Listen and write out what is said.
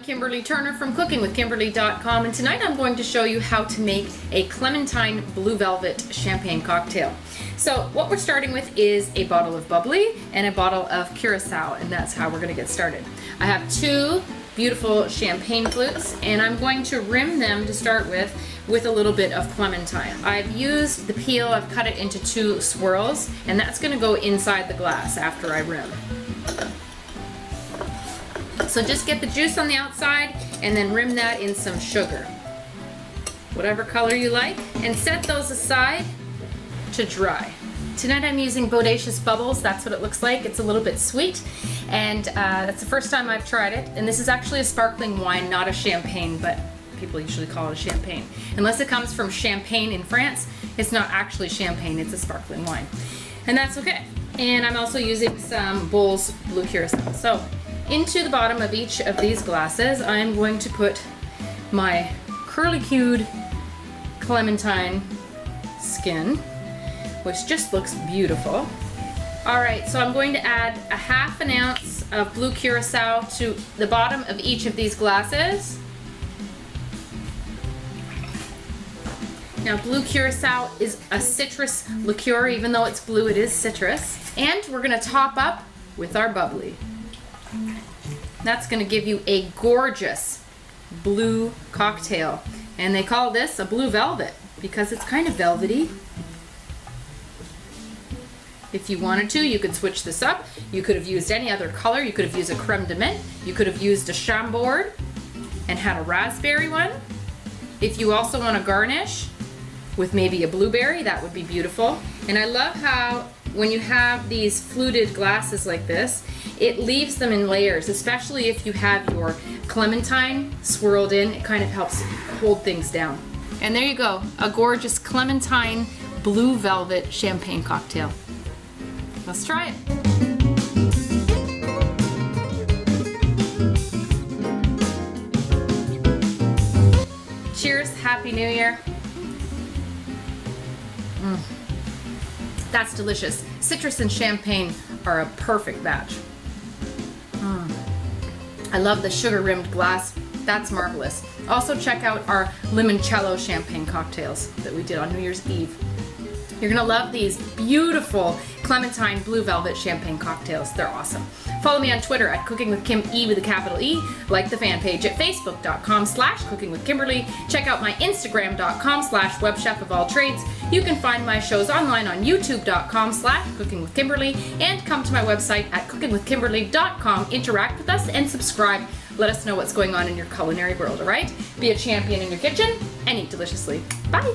Kimberly Turner from cookingwithkimberly.com, and tonight I'm going to show you how to make a Clementine Blue Velvet Champagne cocktail. So what we're starting with is a bottle of Bubbly and a bottle of curaçao, and that's how we're going to get started. I have two beautiful champagne flutes, and I'm going to rim them to start with a little bit of Clementine. I've used the peel, I've cut it into two swirls, and that's going to go inside the glass after I rim. So just get the juice on the outside and then rim that in some sugar, whatever color you like, and set those aside to dry. Tonight I'm using Bodacious Bubbles. That's what it looks like. It's a little bit sweet, and that's the first time I've tried it. And this is actually a sparkling wine, not a champagne, but people usually call it a champagne. Unless it comes from Champagne in France, it's not actually champagne, it's a sparkling wine. And that's okay. And I'm also using some Bull's Blue Curaçao. So into the bottom of each of these glasses, I'm going to put my curly-cued Clementine skin, which just looks beautiful. All right, so I'm going to add a ½ an ounce of blue curaçao to the bottom of each of these glasses. Now, blue curaçao is a citrus liqueur. Even though it's blue, it is citrus. And we're gonna top up with our bubbly. That's gonna give you a gorgeous blue cocktail. And they call this a blue velvet because it's kind of velvety. If you wanted to, you could switch this up. You could have used any other color. You could have used a creme de menthe. You could have used a chambord and had a raspberry one. If you also want to garnish with maybe a blueberry, that would be beautiful. And I love how when you have these fluted glasses like this, it leaves them in layers, especially if you have your Clementine swirled in. It kind of helps hold things down. And there you go, a gorgeous Clementine Blue Velvet Champagne cocktail. Let's try it. Cheers, Happy New Year. That's delicious. Citrus and champagne are a perfect match. I love the sugar-rimmed glass. That's marvelous. Also check out our limoncello champagne cocktails that we did on New Year's Eve. You're gonna love these beautiful Clementine Blue Velvet Champagne cocktails. They're awesome. Follow me on Twitter at cookingwithkim, with a capital E. Like the fan page at facebook.com/cookingwithkimberly. Check out my instagram.com/webchefofalltrades. You can find my shows online on youtube.com/cookingwithkimberly, and come to my website at cookingwithkimberly.com. Interact with us and subscribe. Let us know what's going on in your culinary world, all right? Be a champion in your kitchen and eat deliciously. Bye.